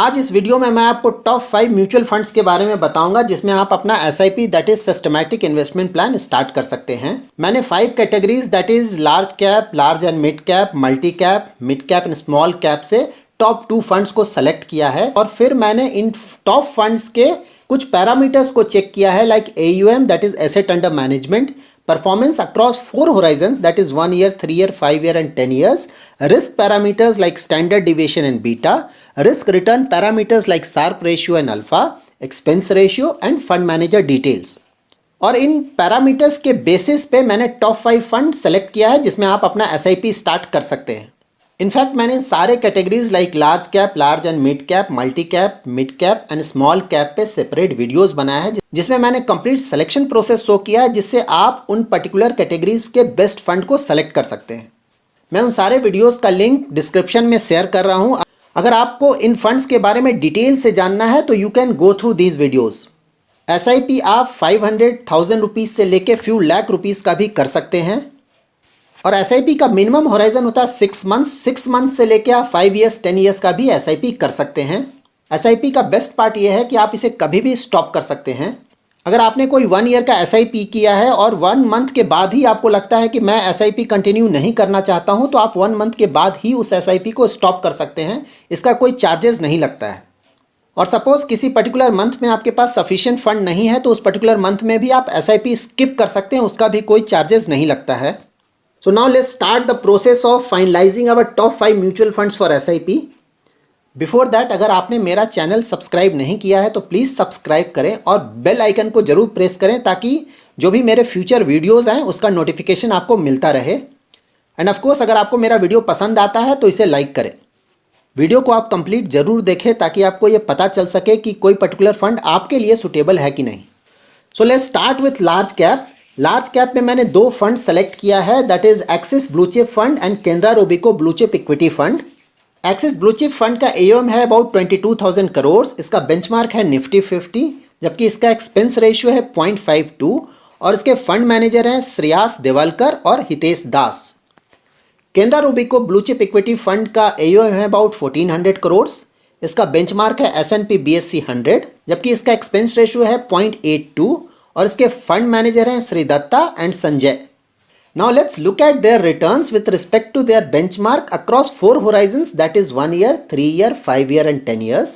आज इस वीडियो में मैं आपको टॉप 5 म्यूचुअल फंड्स के बारे में बताऊंगा जिसमें आप अपना SIP that is systematic investment plan start कर सकते हैं। मैंने 5 categories that is large cap, large and mid cap, multi cap, mid cap and small cap से टॉप 2 फंड्स को सेलेक्ट किया है और फिर मैंने इन टॉप फंड्स के कुछ पैरामीटर्स को चेक किया है like AUM that is asset under management, performance across 4 horizons that is 1 year, 3 year, 5 year and 10 years, risk parameters like standard deviation and beta, risk return parameters like Sharpe ratio and alpha, expense ratio and fund manager details. और इन parameters के basis पे मैंने top 5 fund select किया है जिसमें आप अपना SIP start कर सकते हैं। इनफैक्ट मैंने सारे categories like large cap, large and mid cap, multi cap, mid cap and small cap पे सेपरेट वीडियोस बनाया है जिसमें मैंने कंप्लीट सिलेक्शन प्रोसेस शो किया है जिससे आप उन पर्टिकुलर कैटेगरीज के बेस्ट फंड को सेलेक्ट कर सकते हैं। मैं उन सारे वीडियोस का लिंक डिस्क्रिप्शन में शेयर कर रहा हूं। अगर आपको इन फंड्स के बारे में डिटेल से जानना है तो you can go through these videos. SIP आप 500,000 रुपीज़ से लेके फ्यू लाख रुपीज़ का भी कर सकते हैं और SIP का मिनिमम होराइजन होता है 6 मंथ्स से लेके आप 5 ईयर्स 10 ईयर्स का भी SIP कर सकते हैं। SIP का बेस्ट पार्ट ये है कि आप इसे कभी भी स्टॉप कर सकते हैं। अगर आपने कोई 1 ईयर का SIP किया है और 1 मंथ के बाद ही आपको लगता है कि मैं SIP कंटिन्यू नहीं करना चाहता हूं तो आप 1 मंथ के बाद ही उस SIP को स्टॉप कर सकते हैं। इसका कोई चार्जेस नहीं लगता है। और सपोज किसी पर्टिकुलर मंथ में आपके पास सफिशिएंट फंड नहीं है तो उस पर्टिकुलर मंथ में भी आप SIP स्किप कर सकते हैं, उसका भी कोई चार्जेस नहीं लगता है। So now let's start the process of finalizing our top 5 mutual funds for SIP. Before that, अगर आपने मेरा चैनल सब्सक्राइब नहीं किया है तो प्लीज़ सब्सक्राइब करें और बेल आइकन को जरूर प्रेस करें ताकि जो भी मेरे फ्यूचर वीडियोज़ आएँ उसका नोटिफिकेशन आपको मिलता रहे। एंड ऑफ कोर्स अगर आपको मेरा वीडियो पसंद आता है तो इसे लाइक करें। वीडियो को आप कंप्लीट जरूर देखें ताकि आपको ये पता चल सके कि कोई पर्टिकुलर फंड आपके लिए सुटेबल है कि नहीं। So let's start with large cap. Large cap में मैंने 2 फंड सेलेक्ट किया है that is axis blue chip fund and Canara Robeco blue chip equity fund. Axis blue chip fund का AUM है अबाउट 22,000 करोड़। इसका बेंचमार्क है निफ्टी 50 जबकि इसका एक्सपेंस रेशियो है 0.52 और इसके फंड मैनेजर हैं श्रेयास देवालकर और Hitesh Das. Canara Robeco blue chip equity fund का AUM है अबाउट 1400 करोड़। इसका बेंचमार्क है S&P BSE 100 जबकि इसका एक्सपेंस रेशियो है 0.82 और इसके फंड मैनेजर हैं Shri Datta and Sanjay. Now let's look at their returns with respect to their benchmark across 4 horizons that is 1 year, 3 year, 5 year and 10 years.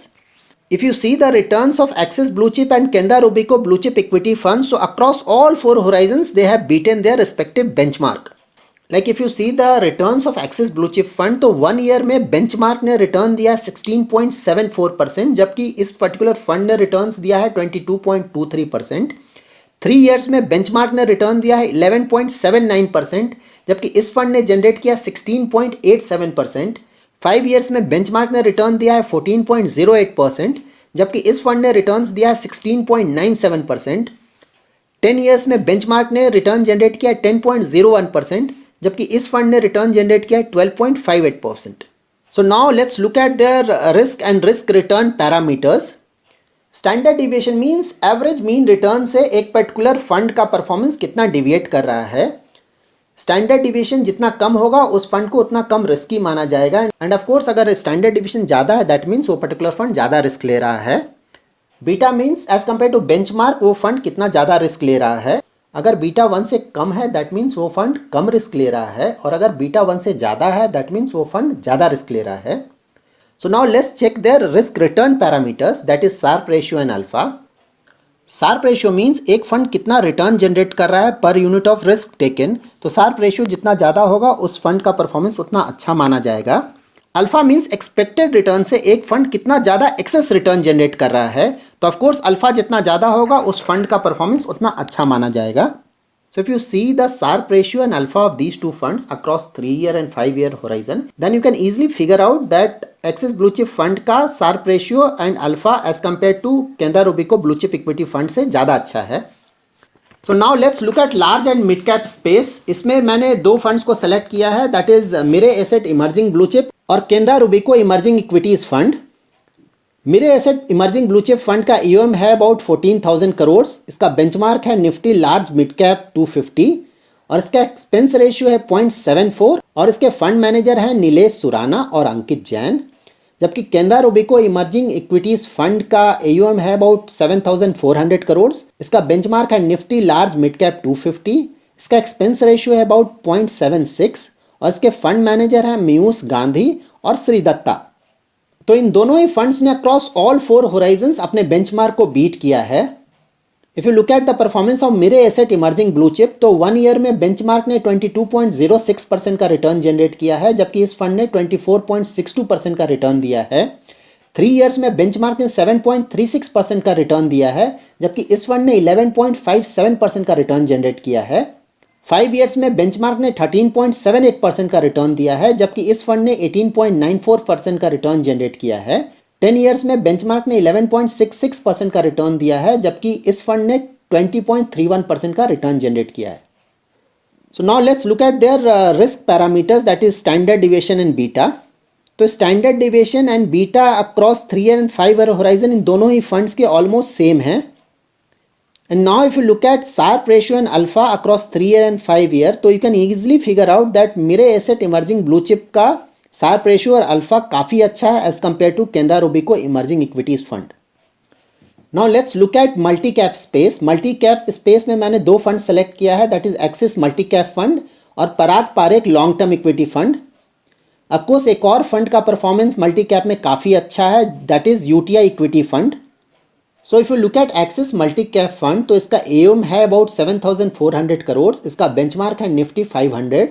If you see the returns of Axis Blue Chip and Canara Robeco Blue Chip equity funds, so across all 4 horizons they have beaten their respective benchmark. Like if you see the returns of Axis Blue Chip fund तो 1 year में benchmark ने return दिया 16.74% जबकि इस particular fund ने returns दिया है 22.23%। 3 years में बेंचमार्क ने रिटर्न दिया है 11.79% जबकि इस फंड ने जनरेट किया 16.87%। 5 years में बेंचमार्क ने रिटर्न दिया है 14.08% जबकि इस फंड ने रिटर्न्स दिया है 16.97%। 10 years में बेंचमार्क ने रिटर्न जनरेट किया 10.01% जबकि इस फंड ने रिटर्न जनरेट किया 12.58%। सो now let's look at their risk and risk return parameters. Standard deviation means average mean return से एक पर्टिकुलर फंड का परफॉर्मेंस कितना डिविएट कर रहा है। स्टैंडर्ड डिविएशन जितना कम होगा उस फंड को उतना कम रिस्की माना जाएगा एंड ऑफ कोर्स अगर स्टैंडर्ड डिविएशन ज़्यादा है दैट मीन्स वो पर्टिकुलर फंड ज़्यादा रिस्क ले रहा है। Beta means as compare to benchmark वो फंड कितना ज़्यादा रिस्क ले रहा है। अगर बीटा 1 से कम है दैट मीन्स वो फंड कम रिस्क ले रहा है और अगर बीटा 1 से ज़्यादा है दैट मीन्स वो फंड ज़्यादा रिस्क ले रहा है। So now let's check their risk return parameters that is Sharpe ratio and alpha. Sharpe ratio means एक फंड कितना रिटर्न जनरेट कर रहा है per unit of risk taken. तो Sharpe ratio जितना ज़्यादा होगा उस फंड का परफॉर्मेंस उतना अच्छा माना जाएगा। अल्फा मीन्स एक्सपेक्टेड रिटर्न से एक फंड कितना ज़्यादा एक्सेस रिटर्न जनरेट कर रहा है। तो ऑफकोर्स अल्फा जितना ज़्यादा होगा उस फंड का परफॉर्मेंस उतना अच्छा माना जाएगा। So if you see the Sharpe ratio and alpha of these 2 funds across 3 year and 5 year horizon, then you can easily figure out that Axis Blue Chip fund का Sharpe ratio and alpha as compared to Canara Robeco Blue Chip equity fund से ज़्यादा अच्छा है। So now let's look at large and mid cap space. इसमें मैंने 2 funds को select किया है that is Mirae Asset Emerging Blue Chip और Canara Robeco Emerging Equities Fund। Mirae Asset Emerging Blue Chip fund का AUM है about 14,000 crore. इसका benchmark है निफ्टी लार्ज मिड कैप 250 और इसका एक्सपेंस रेशियो है 0.74 और इसके फंड मैनेजर हैं नीलेश सुराना और अंकित जैन। जबकि Canara Robeco emerging equities fund का AUM है अबाउट 7,400 करोड़। इसका बेंचमार्क है निफ्टी लार्ज मिड कैप 250। इसका एक्सपेंस रेशियो है अबाउट 0.76 और इसके फंड मैनेजर हैं मयूस गांधी और श्री दत्ता। तो इन दोनों ही फंड्स ने अक्रॉस ऑल 4 होराइजन्स अपने बेंचमार्क को बीट किया है। If you look at the performance of Mirae Asset emerging blue chip, तो 1 ईयर में बेंचमार्क ने 22.06% का रिटर्न जनरेट किया है, जबकि इस फंड ने 24.62% का रिटर्न दिया है। 3 ईयर्स में बेंचमार्क ने 7.36% का रिटर्न दिया है, जबकि इस फंड ने 11.57% का रिटर्न जनरेट किया है। 5 ईयर्स में बेंचमार्क ने 13.78% का रिटर्न दिया है, जबकि इस फंड ने 18.94% का रिटर्न जनरेट किया है। 10 ईयर्स में बेंचमार्क ने 11.66% का रिटर्न दिया है, जबकि इस फंड ने 20.31% का रिटर्न जनरेट किया है। So now let's look at their risk parameters, that is standard deviation and beta. तो standard deviation and beta across 3 year and 5 year horizon इन दोनों ही फंड्स के ऑलमोस्ट सेम है। And now if you look at Sharpe ratio and alpha across 3 year and 5 year, तो you can easily figure out that Mirae Asset Emerging Blue Chip का Sharpe ratio और alpha काफ़ी अच्छा है as compared to Canara Robeco Emerging Equities Fund. Now let's look at multi cap space. Multi cap space में मैंने 2 fund select किया है, that is Axis Multi Cap Fund और Parag Parekh long term equity fund. Of course एक और fund का performance multi cap में काफ़ी अच्छा है, that is UTI equity fund. So if you look eight axis multi cap fund, तो इसका AUM है अबाउट 7,400 करोड़। इसका बेंचमार्क है निफ्टी 500।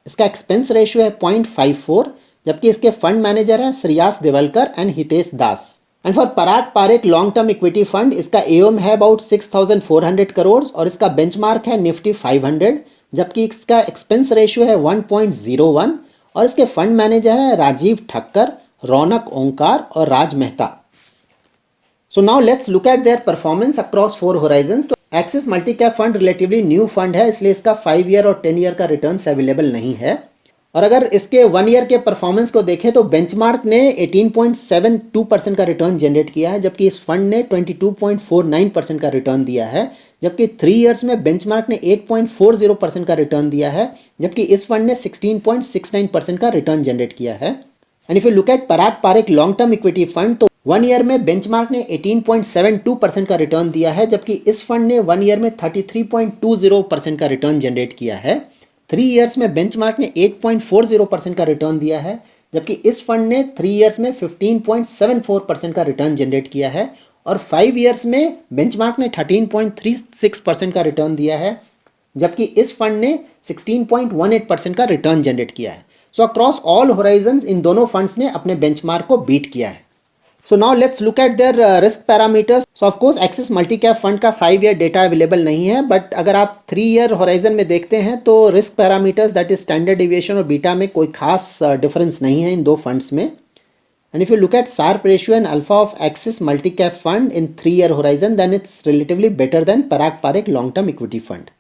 इसका एक्सपेंस रेशियो है 0.54, जबकि इसके फंड मैनेजर है Shreyas Devalkar and Hitesh Das. And for Parag Parekh long term equity fund, इसका AUM है अबाउट 6,400 करोड़ और इसका बेंचमार्क है निफ्टी 500, जबकि इसका एक्सपेंस रेशियो है 1.01 और इसके फंड मैनेजर है राजीव ठक्कर, रौनक ओंकार और राज Mehta. So now let's look at their performance across 4 horizons. तो axis multi cap fund relatively new fund है, इसलिए इसका 5 ईयर और 10 ईयर का रिटर्न्स अवेलेबल नहीं है। और अगर इसके 1 ईयर के परफॉर्मेंस को देखें तो बेंचमार्क ने 18.72% का रिटर्न जनरेट किया है, जबकि इस फंड ने 22.49% का रिटर्न दिया है। जबकि 3 ईयर्स में बेंचमार्क ने 8.40% का रिटर्न दिया है, जबकि इस फंड ने 16.69% का रिटर्न जनरेट किया है। And if you look eight Parag Parekh long term equity fund, तो 1 ईयर में बेंचमार्क ने 18.72% का रिटर्न दिया है, जबकि इस फंड ने 1 ईयर में 33.20% का रिटर्न जनरेट किया है। 3 ईयर्स में बेंचमार्क ने 8.40% का रिटर्न दिया है, जबकि इस फंड ने 3 ईयर्स में 15.74% का रिटर्न जनरेट किया है। और 5 ईयर्स में बेंचमार्क ने 13.36% का रिटर्न दिया है, जबकि इस फंड ने 16.18% का रिटर्न जनरेट किया है। सो अक्रॉस ऑल होराइजन्स इन दोनों फंड्स ने अपने बेंचमार्क को बीट किया है। So now let's look at their risk parameters. So of course Axis Multi Cap Fund का 5 ईयर डेटा अवेलेबल नहीं है, बट अगर आप 3 ईयर होराइजन में देखते हैं तो risk parameters that is standard deviation और बीटा में कोई खास डिफरेंस नहीं है इन दो फंड्स में। And if you look at Sharpe ratio and alpha of Axis Multi Cap Fund in 3 year horizon, then it's relatively better than Parag Parekh long term equity fund.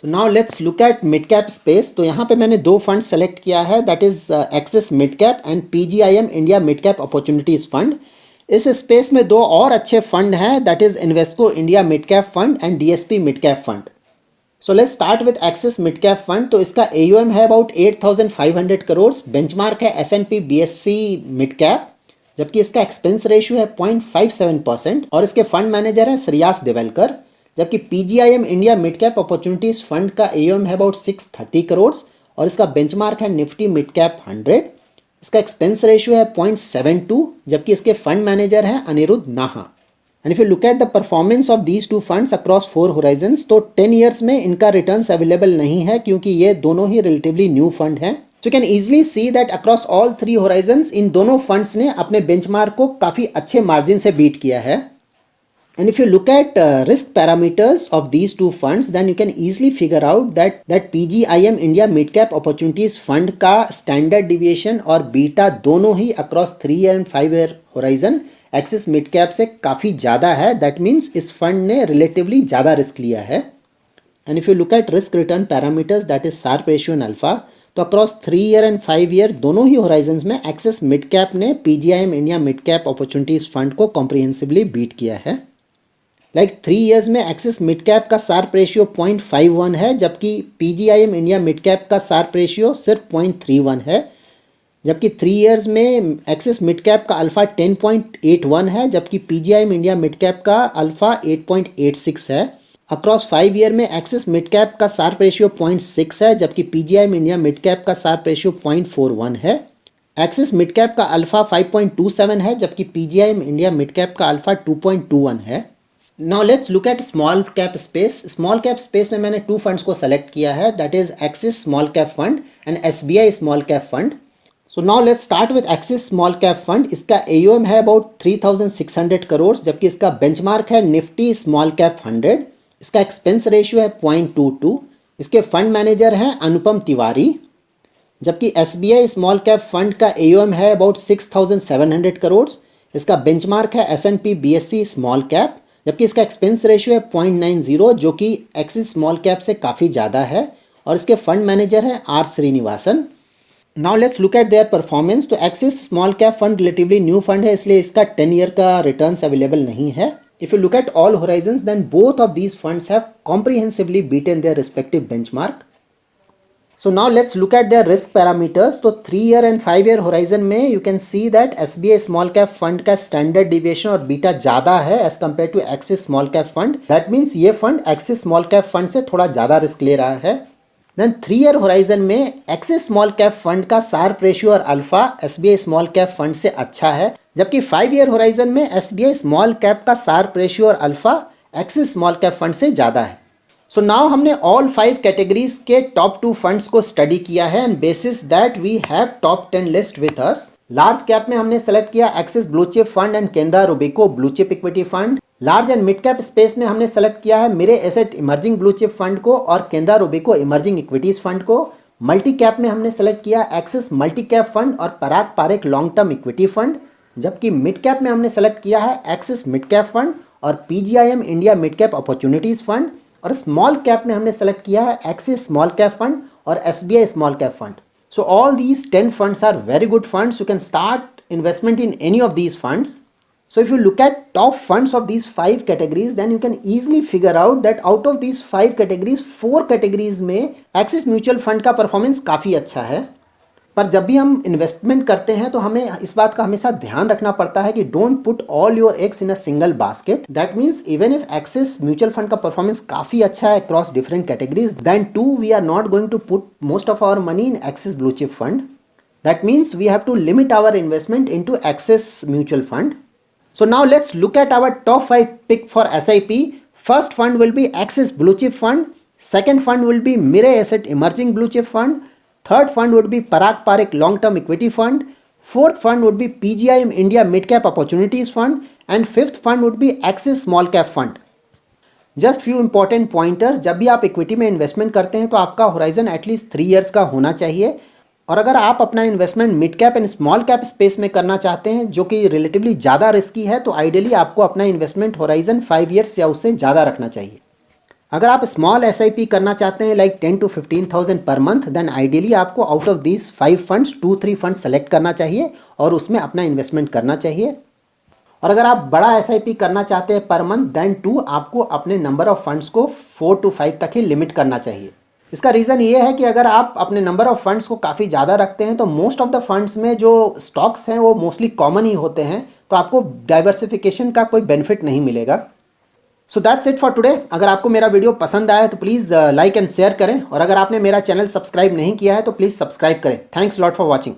तो now let's look at mid cap space. तो यहाँ पे मैंने 2 fund select किया है, that is Axis mid cap and PGIM India mid cap opportunities fund. इस space में 2 और अच्छे फंड हैं, that is Invesco India mid cap fund and DSP mid cap fund. So let's start with axis mid cap fund. तो इसका AUM है about 8,500 crore. Benchmark है S&P BSC mid cap, जबकि इसका एक्सपेंस रेशियो है 0.57% और इसके फंड मैनेजर हैं श्रेयास देवलकर। जबकि PGIM India mid cap opportunities fund का AUM है अबाउट 630 करोड़ और इसका बेंचमार्क है निफ्टी मिड कैप 100। इसका एक्सपेंस रेशियो है 0.72, जबकि इसके फंड मैनेजर हैं अनिरुद्ध नाहा। And if you look at the performance of these 2 funds across 4 Horizons, तो 10 ईयर्स में इनका रिटर्न्स अवेलेबल नहीं है, क्योंकि ये दोनों ही रिलेटिवली न्यू फंड हैं। So you can easily see that across all 3 horizons इन दोनों फंड्स ने अपने बेंचमार्क को काफ़ी अच्छे मार्जिन से बीट किया है। And if you look at risk parameters of these 2 funds, then you can easily figure out that PGIM India Mid Cap Opportunities Fund का standard deviation और beta दोनों ही across 3 year and 5 year horizon Axis Mid Cap से काफ़ी ज़्यादा है। That means इस fund ने relatively ज़्यादा risk लिया है। And if you look at risk return parameters, that is Sharpe ratio and alpha, तो अक्रॉस 3 ईयर एंड 5 ईयर दोनों ही होराइजन्स में एक्सिस मिड कैप ने PGIM India mid cap opportunities fund को comprehensively beat किया है। Like 3 years में axis mid cap का Sharpe ratio 0.51 है, जबकि PGIM इंडिया मिड कैप का Sharpe रेशियो सिर्फ 0.31 है। जबकि 3 इयर्स में एक्सिस मिड कैप का अल्फा 10.81 है, जबकि पीजीआईएम इंडिया मिड कैप का अल्फा 8.86 है। अक्रॉस 5 ईयर में एक्सिस मिड कैप का शार्प रेशियो 0.6 है, जबकि पीजीआईएम इंडिया मिड कैप का शार्प रेशियो 0.41 है। एक्सिस मिड कैप का अल्फा 5.27 है, जबकि पीजीआईएम इंडिया मिड कैप का अल्फा 2.21 है। Now let's look eight small cap space. Small cap space में मैंने 2 फंड्स को सेलेक्ट किया है, that is axis small cap fund and SBI small cap fund. So now let's start with axis small cap fund. इसका AUM है about 3600 crore, जबकि इसका benchmark है निफ्टी स्मॉल कैप 100। इसका एक्सपेंस रेशियो है 0.22। इसके फंड मैनेजर हैं अनुपम तिवारी। जबकि एसबीआई स्मॉल कैप फंड का एयूएम है अबाउट 6700 करोड़। इसका बेंचमार्क है एसएनपी बीएससी स्मॉल कैप, जबकि इसका एक्सपेंस रेशियो है 0.90, जो कि एक्सिस स्मॉल कैप से काफ़ी ज़्यादा है। और इसके फंड मैनेजर हैं R Srinivasan. Now let's look at their performance. तो Axis small cap fund relatively new fund है, इसलिए इसका 10 ईयर का रिटर्न्स अवेलेबल नहीं है। If you look at all horizons, then both of these funds have comprehensively beaten their respective benchmark. So now let's look at their risk parameters. तो 3 year and 5 year horizon में you can see that SBI small cap fund का standard deviation और beta ज़्यादा है as compare to Axis small cap fund. That means ये fund Axis small cap fund से थोड़ा ज़्यादा रिस्क ले रहा है। देन 3 ईयर होराइजन में एक्सिस स्मॉल कैप फंड का शार्प रेशियो और alpha SBI small cap fund से अच्छा है, जबकि 5 ईयर होराइजन में एसबीआई स्मॉल कैप का शार्प रेशियो और alpha Axis small cap fund से ज़्यादा है। सो नाउ हमने ऑल 5 कैटेगरीज के टॉप 2 फंड्स को स्टडी किया है and basis that we have top 10 list with us. Large cap में हमने सेलेक्ट किया Axis blue chip fund and Canara Robeco blue chip equity fund. Large and mid cap space में हमने select किया है Mirae Asset emerging blue chip fund को और Canara Robeco emerging equities fund को। मल्टी कैप में हमने सेलेक्ट किया एक्सिस मल्टी कैप फंड और Parag Parekh long term equity fund. जबकि मिड कैप में हमने सेलेक्ट किया है एक्सिस मिड कैप फंड और PGIM India mid cap opportunities fund. और स्मॉल कैप में हमने सेलेक्ट किया है एक्सिस स्मॉल कैप फंड और SBI small cap fund. So all these 10 funds are very good funds. You can start investment in any of these funds. So if you look at top funds of these 5 categories, then you can easily figure out that out of these 5 categories, 4 categories में axis mutual fund का performance काफ़ी अच्छा है। पर जब भी हम investment करते हैं तो हमें इस बात का हमेशा ध्यान रखना पड़ता है कि don't put all your eggs in a single basket. That means even if Axis mutual fund का परफॉर्मेंस काफ़ी अच्छा है across different categories, then too we are not going to put most of our money in Axis blue chip fund. That means we have to limit our investment into Axis mutual fund. So now let's look at our top 5 pick for SIP. First fund will be Axis Blue Chip Fund. Second fund will be Mirae Asset Emerging Blue Chip Fund. Third fund would be Parag Parekh Long Term Equity Fund. Fourth fund would be PGIM India Mid Cap Opportunities Fund. And fifth fund would be Axis Small Cap Fund. Just few important pointer. जब भी आप equity में investment करते हैं तो आपका horizon at least 3 years का होना चाहिए। और अगर आप अपना investment mid cap and small cap space में करना चाहते हैं जो कि रिलेटिवली ज़्यादा रिस्की है, तो आइडियली आपको अपना इन्वेस्टमेंट होराइजन 5 ईयर्स या उससे ज़्यादा रखना चाहिए। अगर आप स्मॉल एसआईपी करना चाहते हैं लाइक 10 to 15,000 पर मंथ, देन आइडियली आपको out of these 5 funds 2-3 funds select करना चाहिए और उसमें अपना इन्वेस्टमेंट करना चाहिए। और अगर आप बड़ा एसआईपी करना चाहते हैं पर मंथ, देन टू आपको अपने नंबर ऑफ फंड्स को 4 to 5 तक ही लिमिट करना चाहिए। इसका रीज़न ये है कि अगर आप अपने नंबर ऑफ फंड्स को काफ़ी ज़्यादा रखते हैं तो मोस्ट ऑफ द फंड्स में जो स्टॉक्स हैं वो मोस्टली कॉमन ही होते हैं, तो आपको डाइवर्सिफिकेशन का कोई बेनिफिट नहीं मिलेगा। So that's it for today. अगर आपको मेरा वीडियो पसंद आया तो प्लीज़ लाइक एंड शेयर करें, और अगर आपने मेरा चैनल सब्सक्राइब नहीं किया है तो प्लीज़ सब्सक्राइब करें। Thanks lot for watching.